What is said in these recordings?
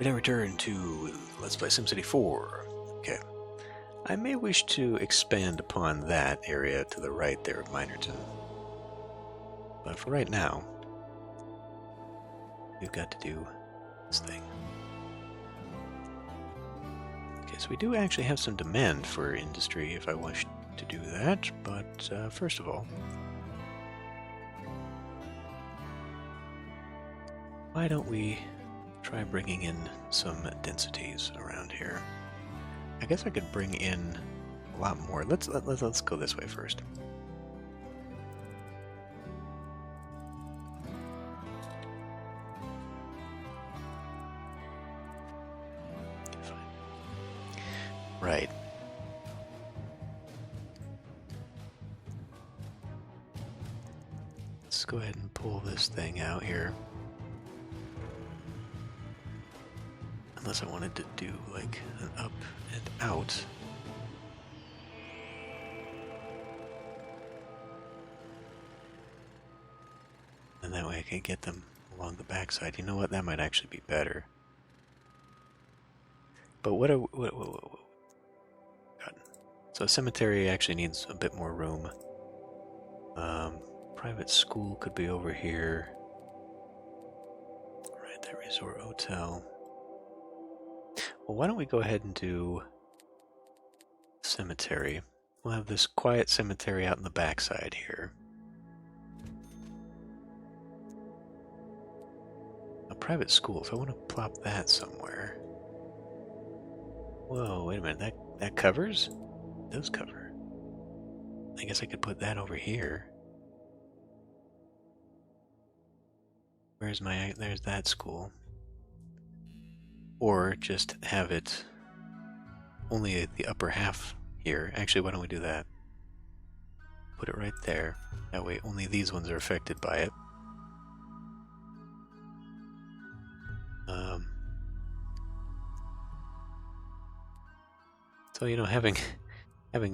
We now return to Let's Play SimCity 4. Okay. I may wish to expand upon that area to the right there of Minorton. But for right now, we've got to do this thing. Okay, so we do actually have some demand for industry if I wish to do that, but first of all, why don't we try bringing in some densities around here? I guess I could bring in a lot more. Let's go this way first. Fine. Right. Let's go ahead and pull this thing out here. Unless I wanted to do like an up and out. And that way I can get them along the backside. You know what? That might actually be better. But what? God. So a cemetery actually needs a bit more room. Private school could be over here. Right, that resort hotel. Well, why don't we go ahead and do cemetery? We'll have this quiet cemetery out in the backside here. A private school, so I want to plop that somewhere. Whoa, wait a minute, that covers? It does cover. I guess I could put that over here. There's that school. Or just have it only at the upper half here. Actually, why don't we do that? Put it right there. That way only these ones are affected by it. So, you know, having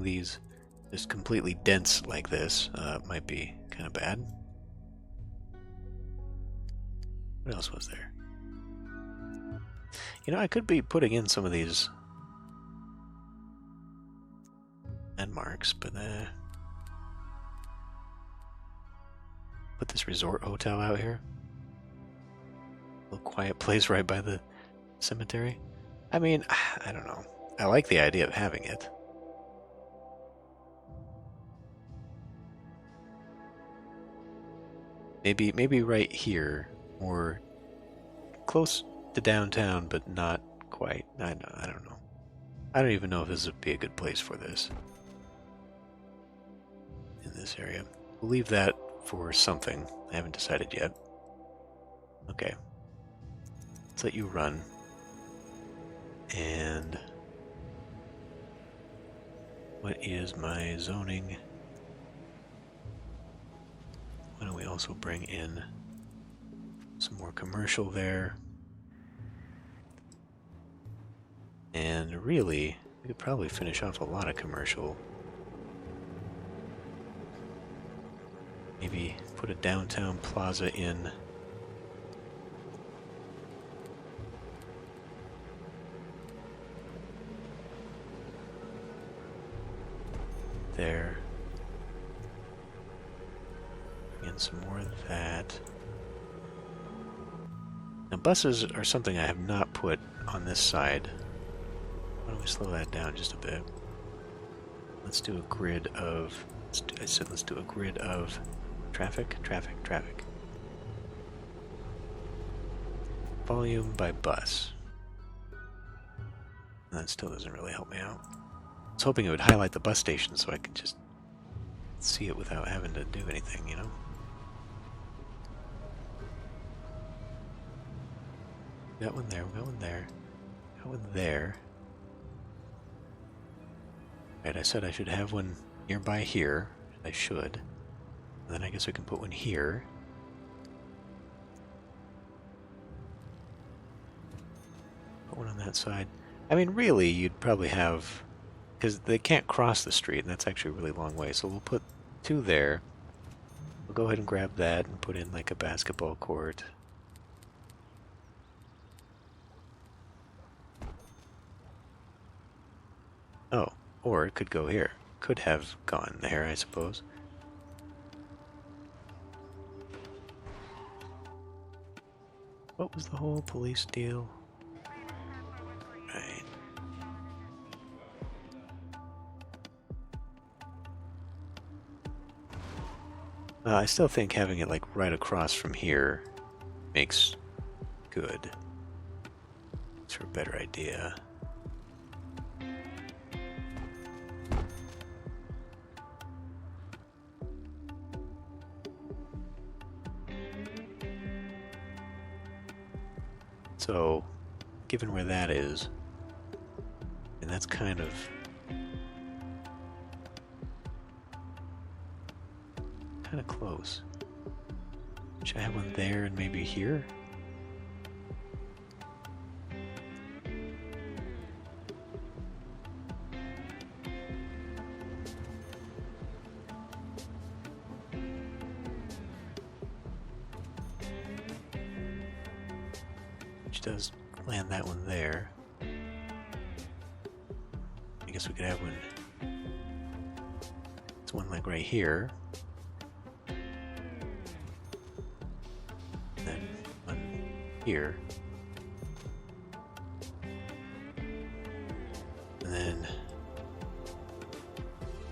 these just completely dense like this might be kind of bad. What else was there? You know, I could be putting in some of these landmarks, but put this resort hotel out here. A little quiet place right by the cemetery. I mean, I don't know. I like the idea of having it. Maybe right here, or close to downtown, but not quite. I don't know. I don't even know if this would be a good place for this. In this area. We'll leave that for something. I haven't decided yet. Okay. Let's let you run. And what is my zoning? Why don't we also bring in some more commercial there? And really, we could probably finish off a lot of commercial. Maybe put a downtown plaza in. There. Bring in some more of that. Now buses are something I have not put on this side. Why don't we slow that down just a bit? Let's do a grid of... let's do a grid of traffic. Volume by bus. That still doesn't really help me out. I was hoping it would highlight the bus station so I could just see it without having to do anything, you know? Got one there, we got one there. Got one there. Right, I said I should have one nearby here. I should. And then I guess we can put one here. Put one on that side. I mean, really, you'd probably have... because they can't cross the street, and that's actually a really long way. So we'll put two there. We'll go ahead and grab that and put in like a basketball court. Oh, or it could go here. Could have gone there, I suppose. What was the whole police deal? Right. I still think having it like right across from here makes good. It's for a better idea. So, given where that is, and that's kind of close. Should I have one there and maybe here? Which does land that one there. I guess we could have one. It's one like right here. And then one here. And then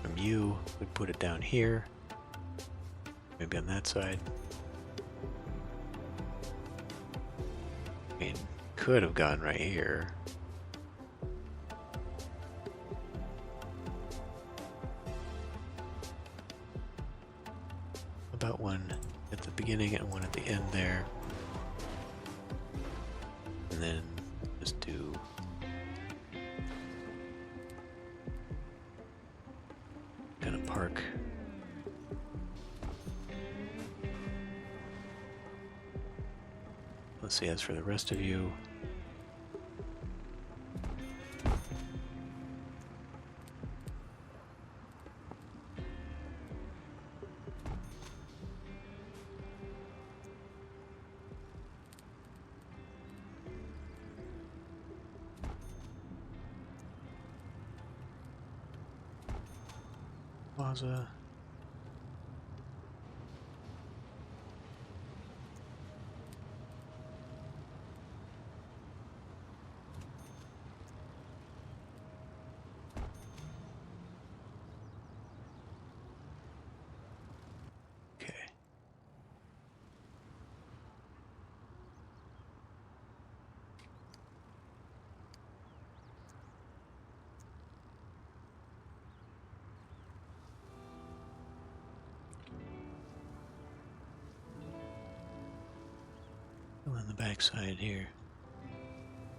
from you, we'd put it down here. Maybe on that side. I mean, could have gone right here. About one at the beginning and one at the end there. And then just do kind of park. Let's see, as for the rest of you, plaza. Okay. Fill in the backside here.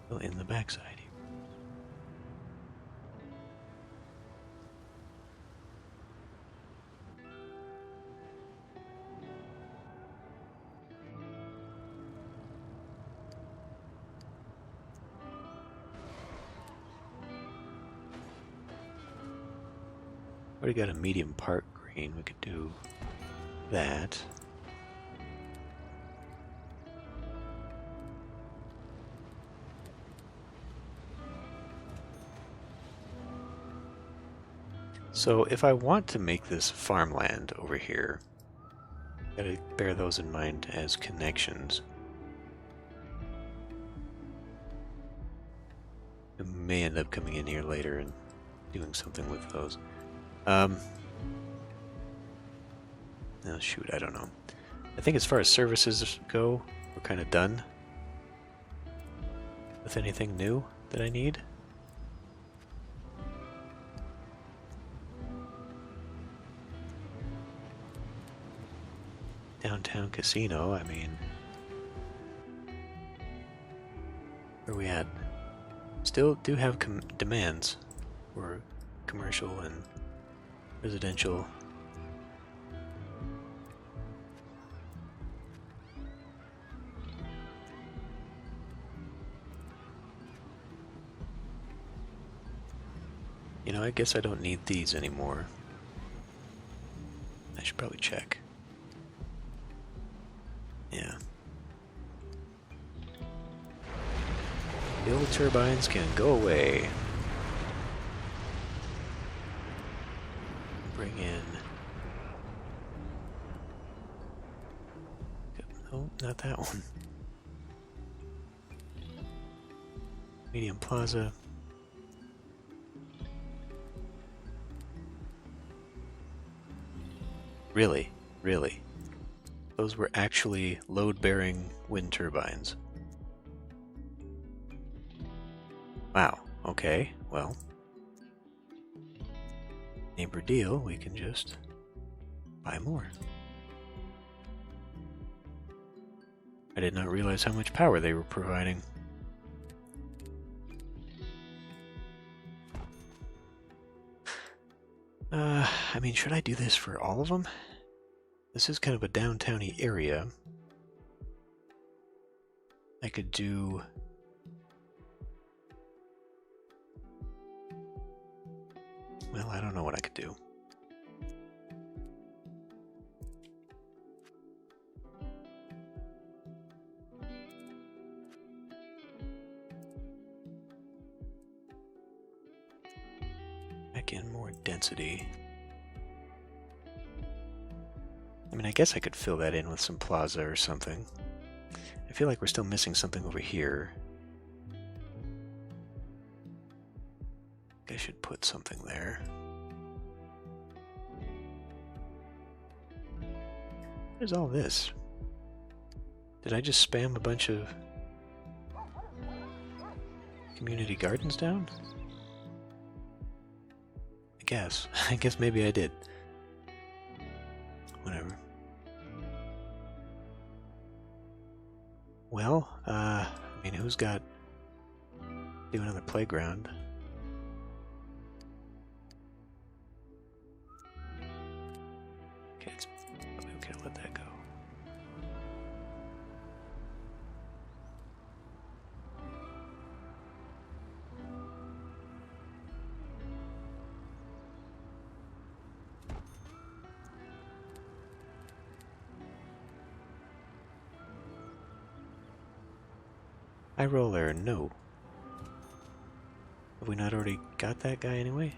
Fill in the backside here. Already got a medium park green. We could do that. So if I want to make this farmland over here, gotta bear those in mind as connections. I may end up coming in here later and doing something with those. Oh shoot, I don't know. I think as far as services go, we're kind of done with anything new that I need. Downtown casino, I mean, where we at? Still do have demands for commercial and residential. You know, I guess I don't need these anymore. I should probably check. Yeah. The old turbines can go away. bring in... Oh, not that one. Medium Plaza. Really? Really? Those were actually load-bearing wind turbines. Wow, okay, well. Neighbor deal, we can just buy more. I did not realize how much power they were providing. I mean, should I do this for all of them? This is kind of a downtown-y area. I could do... Well, I don't know what I could do. Back in more density. I mean, I guess I could fill that in with some plaza or something. I feel like we're still missing something over here. I should put something there. What is all this? Did I just spam a bunch of community gardens down? I guess. I guess maybe I did. Whatever. Well, I mean, who's got... do another playground? Okay, it's probably okay to let that go. High roller, no. Have we not already got that guy anyway?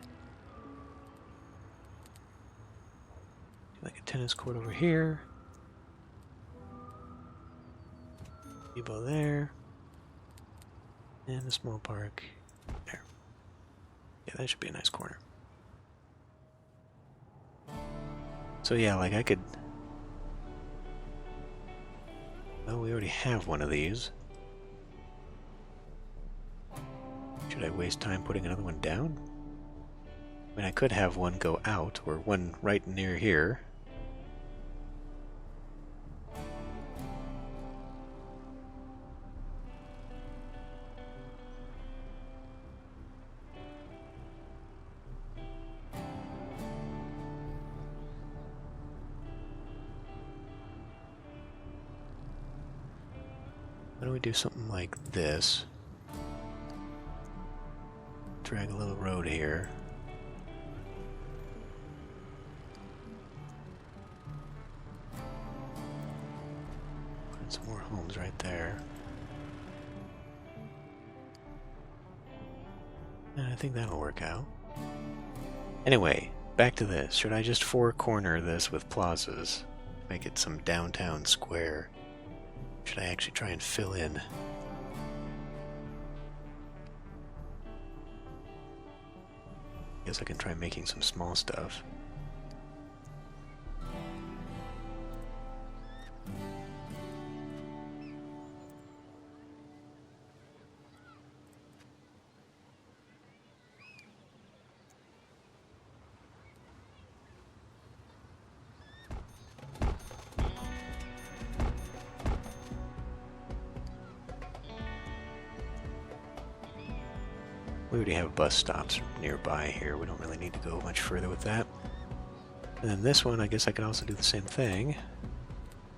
Like a tennis court over here. Depot there. And a small park there. Yeah, that should be a nice corner. So yeah, like I could... Well, we already have one of these. Should I waste time putting another one down? I mean, I could have one go out, or one right near here. Why don't we do something like this? Drag a little road here. Put in some more homes right there. And I think that'll work out. Anyway, back to this. Should I just four-corner this with plazas? Make it some downtown square? Should I actually try and fill in? Guess I can try making some small stuff. We already have bus stops nearby here. We don't really need to go much further with that. And then this one, I guess I could also do the same thing.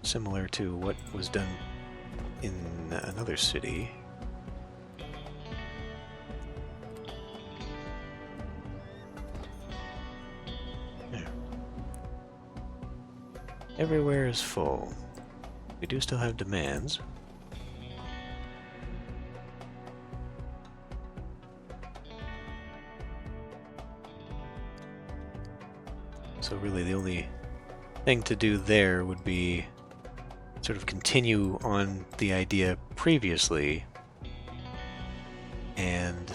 Similar to what was done in another city. There. Everywhere is full. We do still have demands. So really the only thing to do there would be sort of continue on the idea previously and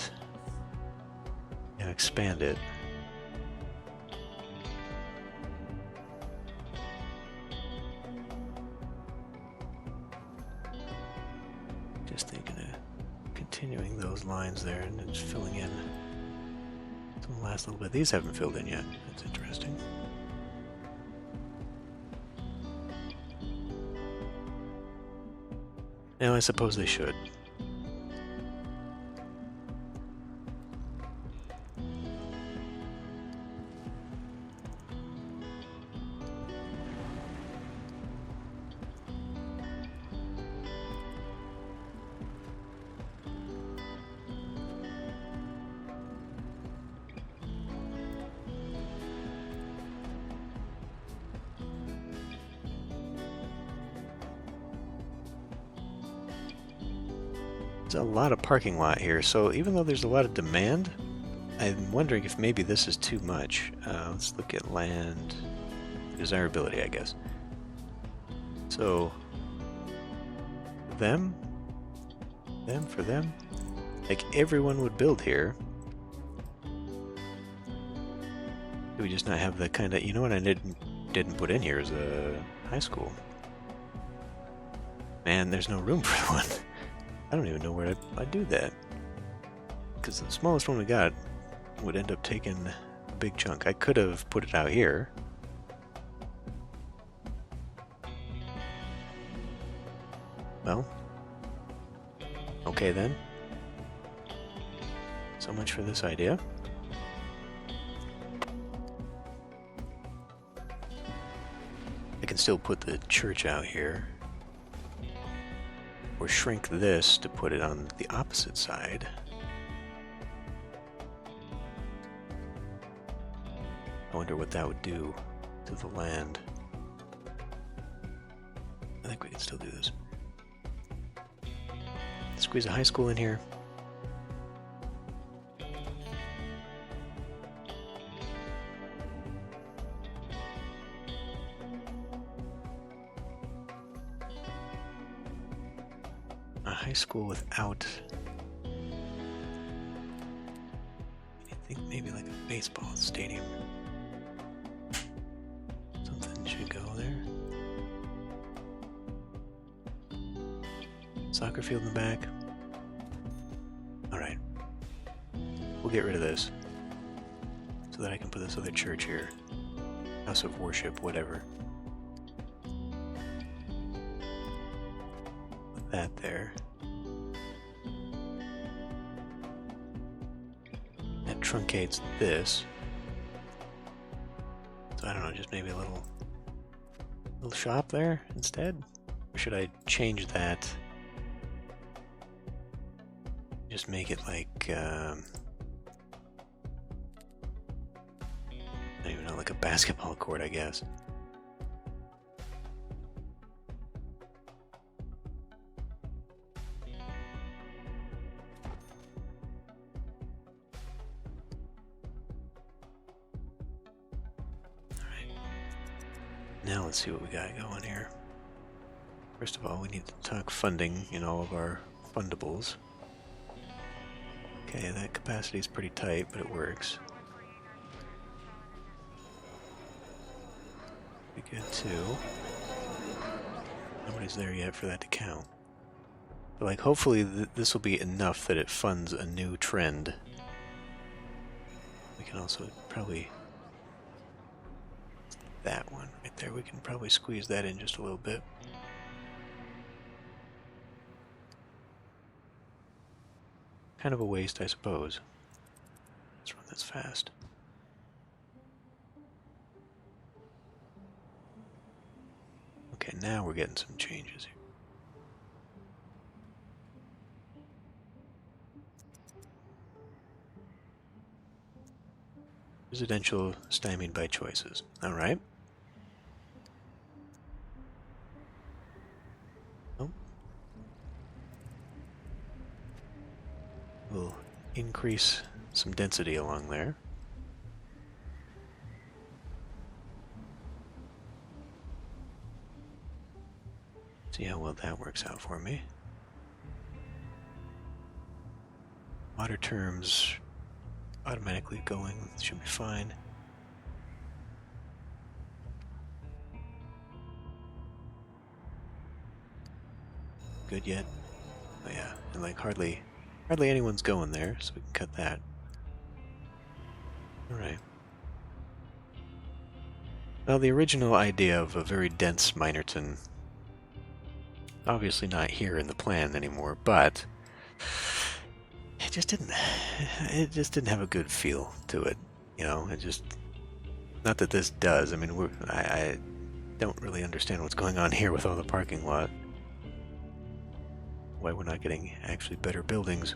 expand it. Just thinking of continuing those lines there and then just filling in some last little bit. These haven't filled in yet. That's interesting. Now I suppose they should. There's a lot of parking lot here, so even though there's a lot of demand, I'm wondering if maybe this is too much. Let's look at land desirability, I guess. So, for them, like everyone would build here. Do we just not have the kind of, you know what I didn't put in here is a high school. Man, there's no room for one. I don't even know where I'd do that. Because the smallest one we got would end up taking a big chunk. I could have put it out here. Well, okay then. So much for this idea. I can still put the church out here. Or shrink this to put it on the opposite side. I wonder what that would do to the land. I think we can still do this. Squeeze a high school in here. High school without, I think maybe like a baseball stadium. Something should go there. Soccer field in the back. Alright. We'll get rid of this so that I can put this other church here. House of worship, whatever. Put that there. Truncates this, so I don't know, just maybe a little shop there instead, or should I change that? Just make it like I don't even know, like a basketball court, I guess. Now let's see what we got going here. First of all, we need to talk funding in all of our fundables. Okay, that capacity is pretty tight, but it works. Be good too. Nobody's there yet for that to count. But like, hopefully this will be enough that it funds a new trend. We can also probably... that one right there, we can probably squeeze that in just a little bit. Kind of a waste, I suppose. Let's run this fast. Okay, now we're getting some changes here. Residential stymied by choices. All right. Oh. We'll increase some density along there. See how well that works out for me. Water terms automatically going, should be fine. Good yet? Oh yeah, and like hardly anyone's going there, so we can cut that. Alright. Well, the original idea of a very dense Minorton, obviously not here in the plan anymore, but it just didn't have a good feel to it, you know. It just, not that this does. I mean, I don't really understand what's going on here with all the parking lot. Why we're not getting actually better buildings.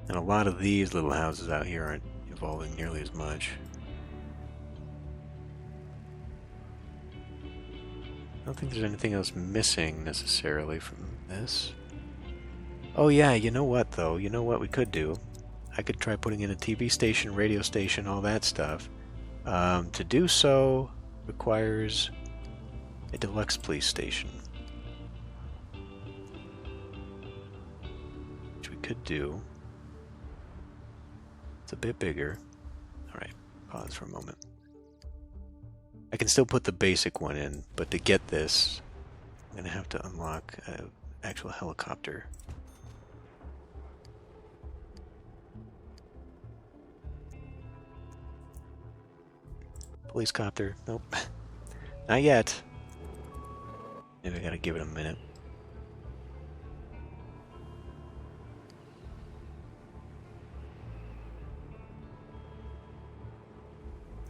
And a lot of these little houses out here aren't evolving nearly as much. I don't think there's anything else missing necessarily from this. Oh yeah, you know what though? You know what we could do? I could try putting in a TV station, radio station, all that stuff. To do so requires a deluxe police station. Which we could do. It's a bit bigger. Alright, pause for a moment. I can still put the basic one in, but to get this, I'm going to have to unlock an actual helicopter. Police copter. Nope. Not yet. Maybe I gotta give it a minute.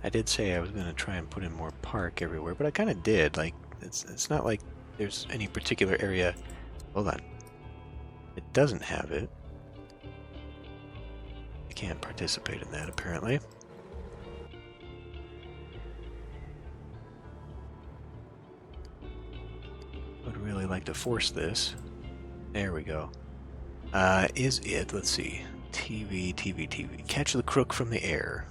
I did say I was gonna try and put in more park everywhere, but I kind of did. Like, it's not like there's any particular area. Hold on. It doesn't have it. I can't participate in that apparently. Would really like to force this. There we go. Is it? Let's see. TV. Catch the crook from the air.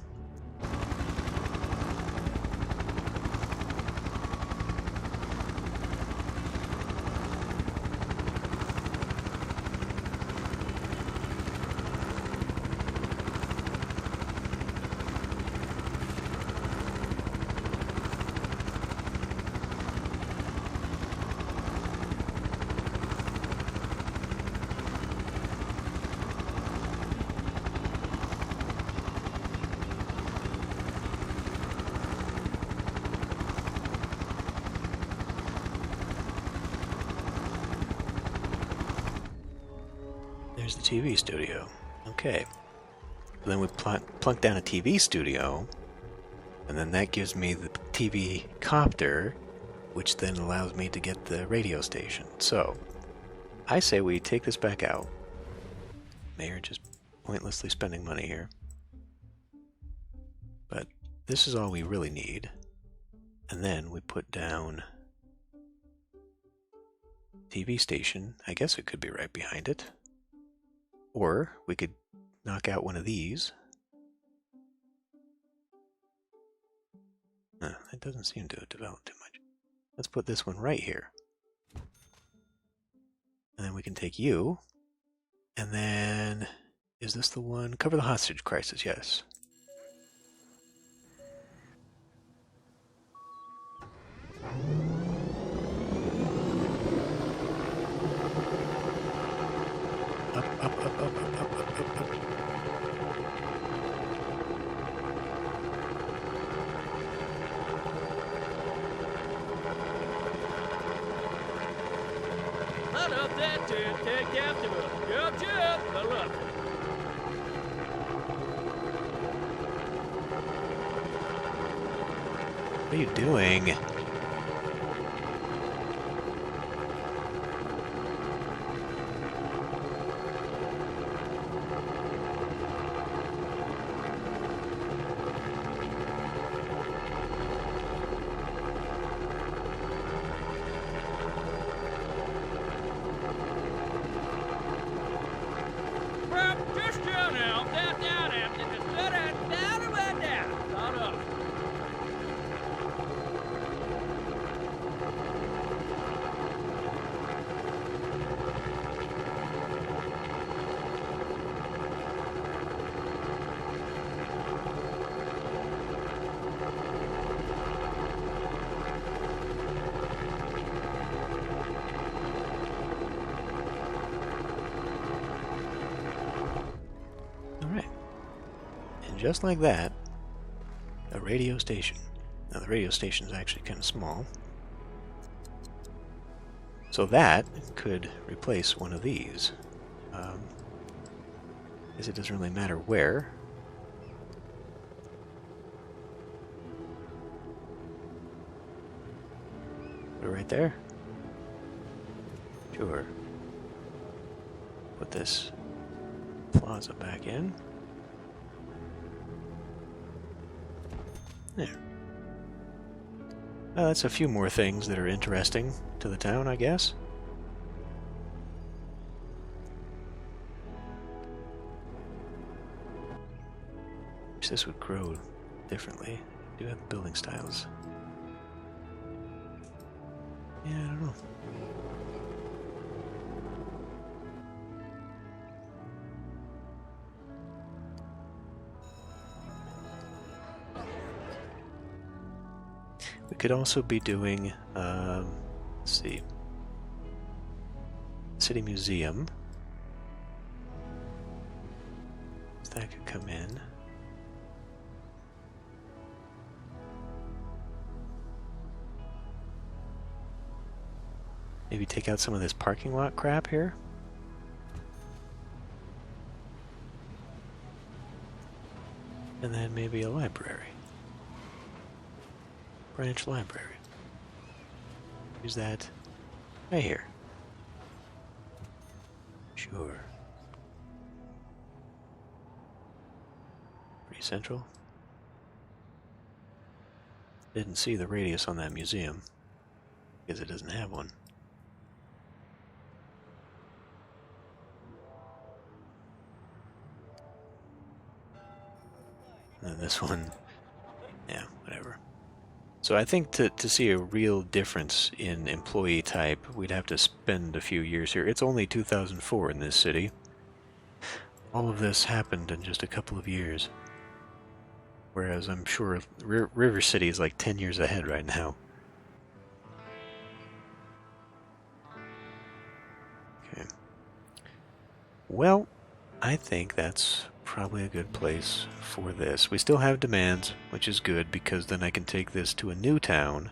There's the TV studio. Okay. Then we plunk down a TV studio, and then that gives me the TV copter, which then allows me to get the radio station. So, I say we take this back out. Mayor just pointlessly spending money here. But this is all we really need. And then we put down TV station. I guess it could be right behind it. Or we could knock out one of these. That doesn't seem to have developed too much. Let's put this one right here. And then we can take you. And then, is this the one? Cover the hostage crisis, yes. Up. Hold up that dude, take after him. Jump, hold up. What are you doing? just like that, a radio station. Now the radio station is actually kind of small. So that could replace one of these. Guess it doesn't really matter where. Put it right there. Sure. Put this plaza back in. There. That's a few more things that are interesting to the town, I guess. Wish this would grow differently. Do have the building styles. Yeah, I don't know. We could also be doing, let's see, City Museum. So that could come in. Maybe take out some of this parking lot crap here. And then maybe a library. Branch library. Use that right here. Sure. Pretty central. Didn't see the radius on that museum because it doesn't have one. And then this one, yeah, whatever. So I think to see a real difference in employee type, we'd have to spend a few years here. It's only 2004 in this city. All of this happened in just a couple of years. Whereas I'm sure River City is like 10 years ahead right now. Okay. Well, I think that's probably a good place for this. We still have demands, which is good because then I can take this to a new town.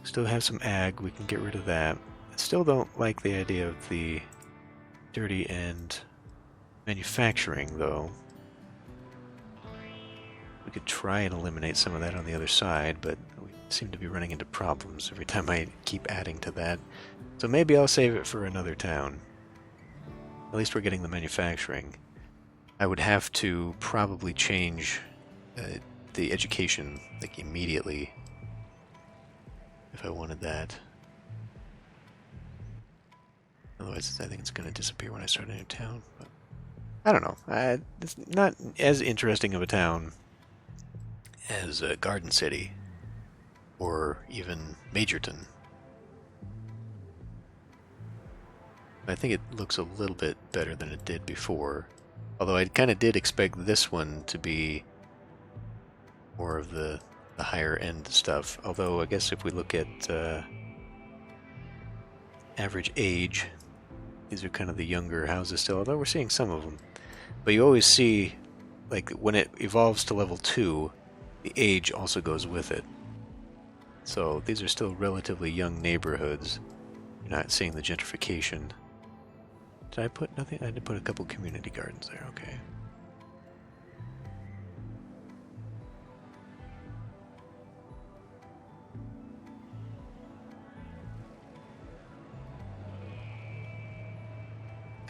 Still have some ag, we can get rid of that. I still don't like the idea of the dirty and manufacturing though. We could try and eliminate some of that on the other side, but we seem to be running into problems every time I keep adding to that. So maybe I'll save it for another town. At least we're getting the manufacturing. I would have to probably change the education like immediately if I wanted that. Otherwise, I think it's going to disappear when I start a new town. But I don't know. It's not as interesting of a town as Garden City or even Majorton. I think it looks a little bit better than it did before. Although I kind of did expect this one to be more of the higher end stuff. Although I guess if we look at average age, these are kind of the younger houses still, although we're seeing some of them. But you always see, like, when it evolves to level 2, the age also goes with it. So these are still relatively young neighborhoods. You're not seeing the gentrification. Did I put nothing? I did put a couple community gardens there, okay.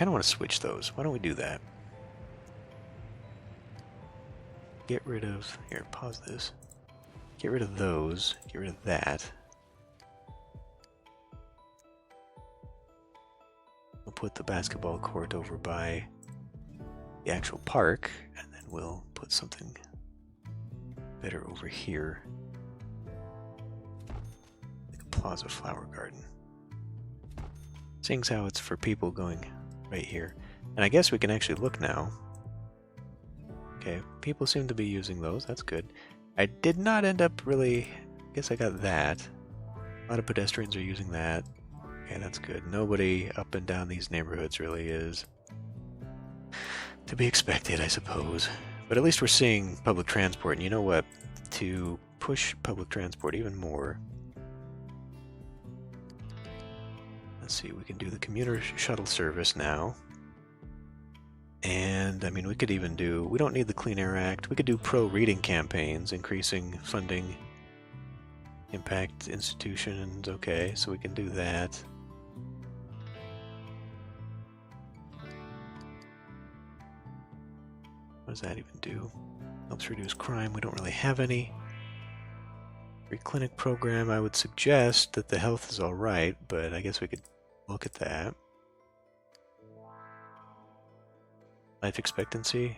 I don't want to switch those. Why don't we do that? Get rid of... Here, pause this. Get rid of those. Get rid of that. We'll put the basketball court over by the actual park, and then we'll put something better over here. Like a plaza flower garden. Seeing as how it's for people going right here. And I guess we can actually look now. Okay, people seem to be using those, that's good. I did not end up really... I guess I got that. A lot of pedestrians are using that. Okay, that's good. Nobody up and down these neighborhoods really is. To be expected, I suppose. But at least we're seeing public transport, and you know what? To push public transport even more, let's see, we can do the commuter shuttle service now. And, I mean, we could even do, we don't need the Clean Air Act, we could do pro-reading campaigns, increasing funding, impact institutions, okay, so we can do that. What does that even do? Helps reduce crime, we don't really have any. Free clinic program, I would suggest that the health is alright, but I guess we could look at that. Life expectancy,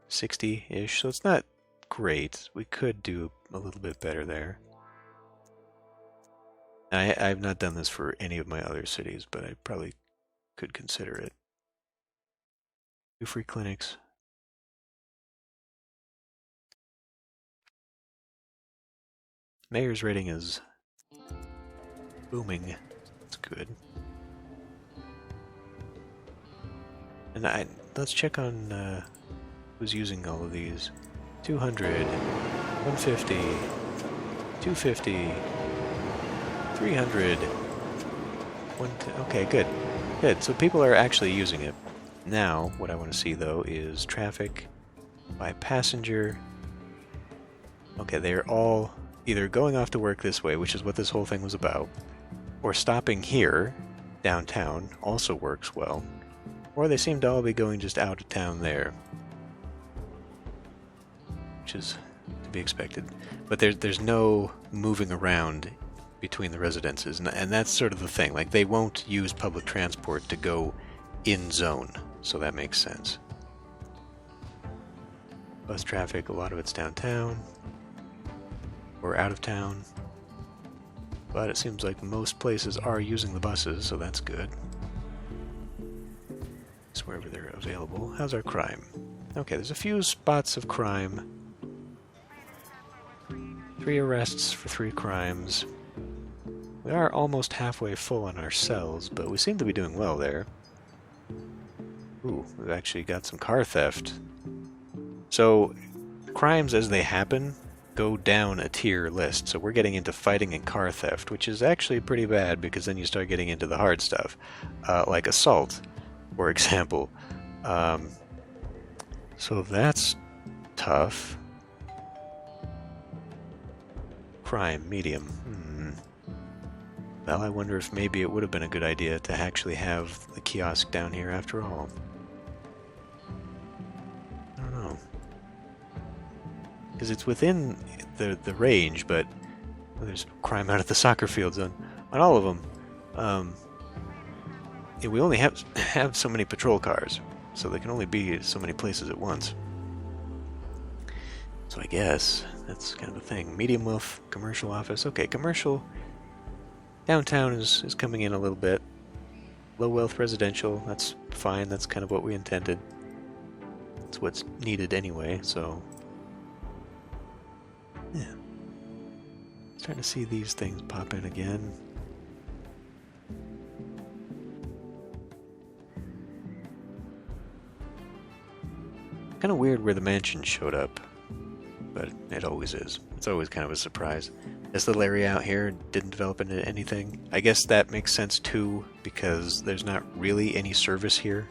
60-ish, so it's not great. We could do a little bit better there. I've not done this for any of my other cities, but I probably could consider it. 2 free clinics. Mayor's rating is booming. That's good. And let's check on who's using all of these. 200, 150, 250, 300, okay, good. Good, so people are actually using it. Now, what I want to see though is traffic by passenger. Okay, they're all either going off to work this way, which is what this whole thing was about, or stopping here, downtown, also works well. Or they seem to all be going just out of town there, which is to be expected. But there's no moving around between the residences, and that's sort of the thing. Like, they won't use public transport to go in zone, so that makes sense. Bus traffic, a lot of it's downtown or out of town, but it seems like most places are using the buses, so that's good. It's wherever they're available. How's our crime? Okay, there's a few spots of crime. 3 arrests for 3 crimes. We are almost halfway full on our cells, but we seem to be doing well there. Ooh, we've actually got some car theft. So, crimes as they happen go down a tier list. So we're getting into fighting and car theft, which is actually pretty bad because then you start getting into the hard stuff, like assault, for example. So that's tough. Crime, medium. Well, I wonder if maybe it would have been a good idea to actually have the kiosk down here after all. I don't know. Because it's within the range, but there's crime out at the soccer fields on all of them. Yeah, we only have so many patrol cars, so there can only be so many places at once. So I guess that's kind of a thing. Medium wealth, commercial office. Okay, commercial. Downtown is coming in a little bit. Low wealth residential, that's fine. That's kind of what we intended. That's what's needed anyway, so yeah. Starting to see these things pop in again. Kind of weird where the mansion showed up, but it always is. It's always kind of a surprise. This little area out here didn't develop into anything. I guess that makes sense too, because there's not really any service here.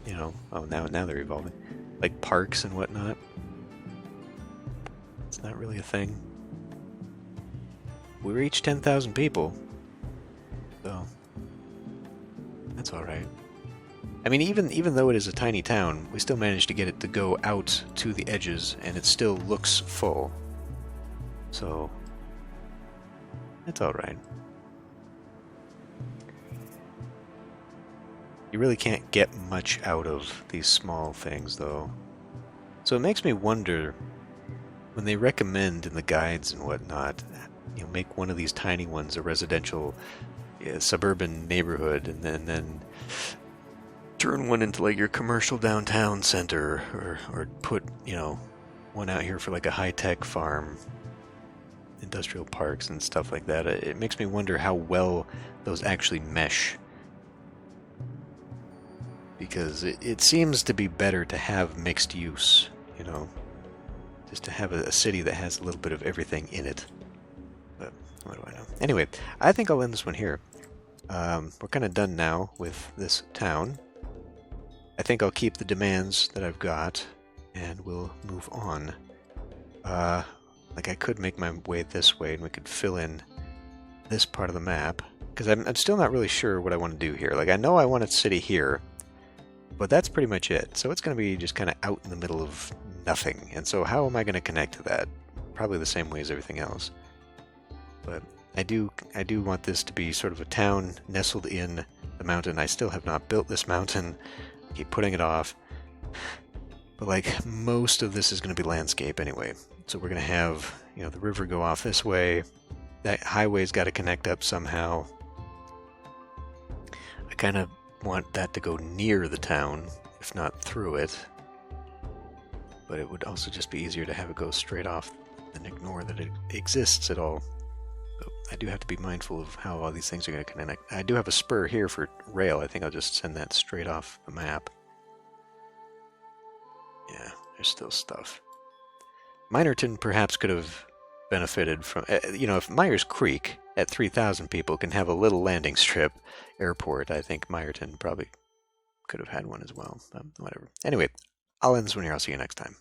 You know, oh, now they're evolving. Like parks and whatnot. It's not really a thing. We reached 10,000 people, so that's alright. I mean, even though it is a tiny town, we still managed to get it to go out to the edges, and it still looks full. So, it's alright. You really can't get much out of these small things, though. So it makes me wonder, when they recommend in the guides and whatnot, you know, make one of these tiny ones a residential suburban neighborhood, and then turn one into like your commercial downtown center, or put, you know, one out here for like a high-tech farm, industrial parks and stuff like that. It makes me wonder how well those actually mesh, because it seems to be better to have mixed use, you know, just to have a city that has a little bit of everything in it. But what do I know? Anyway, I think I'll end this one here. We're kind of done now with this town. I think I'll keep the demands that I've got, and we'll move on. Like I could make my way this way, and we could fill in this part of the map, because I'm still not really sure what I want to do here. Like I know I want a city here, but that's pretty much it. So it's going to be just kind of out in the middle of nothing. And so how am I going to connect to that? Probably the same way as everything else. But I do want this to be sort of a town nestled in the mountain. I still have not built this mountain. I keep putting it off. But like most of this is going to be landscape anyway. So we're going to have, you know, the river go off this way. That highway's got to connect up somehow. I kind of want that to go near the town, if not through it. But it would also just be easier to have it go straight off than ignore that it exists at all. But I do have to be mindful of how all these things are going to connect. I do have a spur here for rail. I think I'll just send that straight off the map. Yeah, there's still stuff. Minorton perhaps could have benefited from, you know, if Myers Creek at 3,000 people can have a little landing strip airport, I think Minorton probably could have had one as well. Whatever. Anyway, I'll end this one here. I'll see you next time.